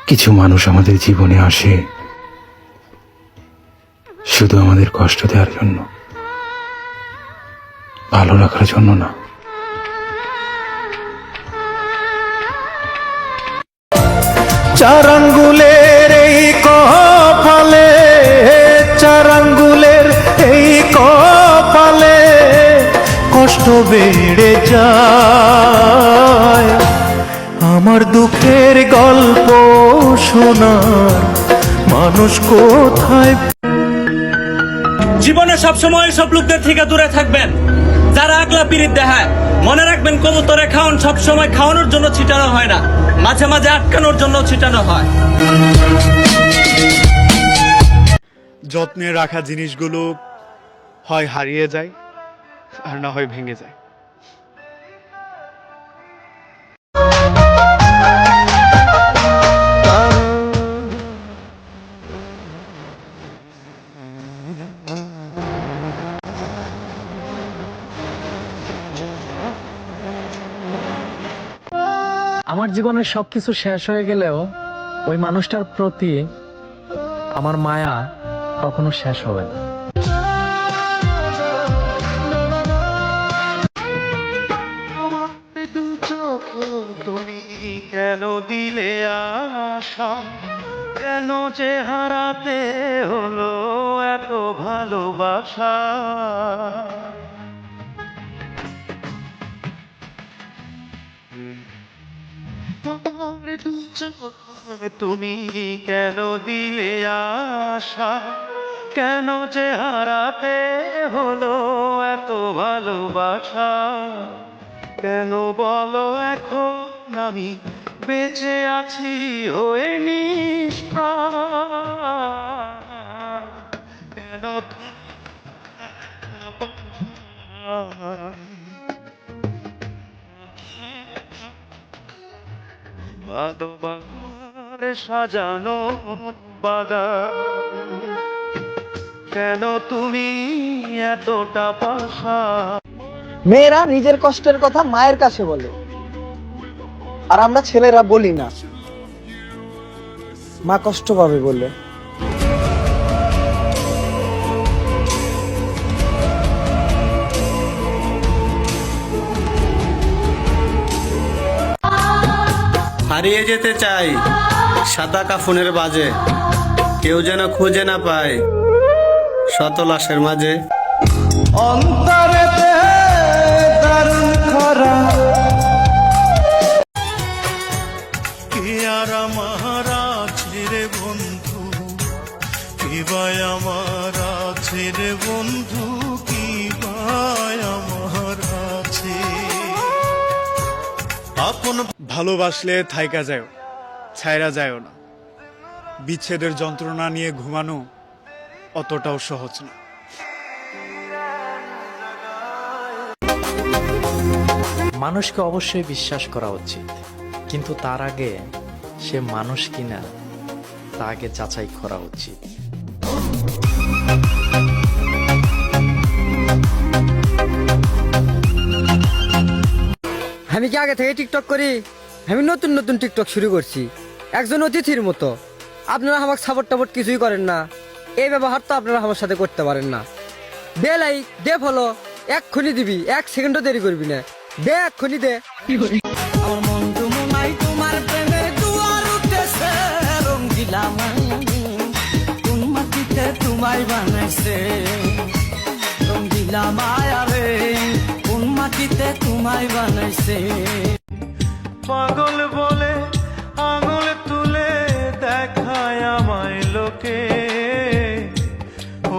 কিছু মানুষ আমাদের জীবনে আসে শুধু আমাদের কষ্ট দেওয়ার জন্য, ভালো রাখার জন্য না। চার আঙ্গুলের এই কপালে, চার আঙ্গুলের এই কপালে কষ্ট বেড়ে যায়। আমার দুঃখের গল্প শোনার মানুষ কোথায়? জীবনে সবসময় সব লোকদের থেকে দূরে থাকবেন যারা আকলা পিরিত দেখায়। মনে রাখবেন, কবুতরে খাওয়ান সবসময় খাওয়ানোর জন্য ছিটানো হয় না, মাঝে মাঝে আটকানোর জন্য ছিটানো হয়। যত্নে রাখা জিনিসগুলো হয় হারিয়ে যায় আর না হয় ভেঙে যায়। আমার জীবনের সবকিছু শেষ হয়ে গেলেও ওই মানুষটার প্রতি আমার মায়া কখনো শেষ হবে না। তুমি কেন দিলে আশা, কেন যে হারাতে হলো এত ভালোবাসা? তুমি কেন দিলে আশা, কেন যে হারাতে হলো এত ভালোবাসা? কেন বলো এখন আমি বেঁচে আছি হয়ে নিষ্প্রাণ? কেন সাজানো বাগান, কেন তুমি এতটা পাশা? মেয়েরা নিজের কষ্টের কথা মায়ের কাছে বলে, আর আমরা ছেলেরা বলি না, মা কষ্ট পাবে বলে। হারিয়ে যেতে চাই সাদা কাফনের বাজে, কেউ যেন খুঁজে না পায় শত লাশের মাঝে। অন্তরেতে দারুণ খরা, কি আর আমার আছে রে বন্ধু, কি ভাই আমার আছে রে বন্ধু, কি ভাই আমার আছে? আপন ভালোবাসলে থাইকা যায়, ছাইরা যায় না। বিচ্ছেদের যন্ত্রণা নিয়ে ঘুমানো অতটাও সহজ না। মানুষকে অবশ্যই বিশ্বাস করা উচিত, কিন্তু তার আগে সে মানুষ কিনা তা আগে যাচাই করা উচিত। আমি কি আগে থেকে টিকটক করি? আমি নতুন নতুন টিকটক শুরু করছি, একজন অতিথির মতো। আপনারা আমাকে সাপোর্ট টাপোর্ট কিছুই করেন না, এই ব্যবহার তো আপনারা আমার সাথে করতে পারেন না। দে লাইক, দে ফলো, এক্ষুনি দিবি, 1 সেকেন্ডও দেরি করবি না, দে এক্ষুনি দে। আমার মন তোমায় তোমার প্রেমে দুয়ার উঠেছে, রঙিলা কোন মাটিতে তোমায় বানাইছে, রঙিলা মায়া রে কোন মাটিতে তোমায় বানাইছে। পাগল বলে আঙুল তুলে দেখায় আমায় লোকে, ও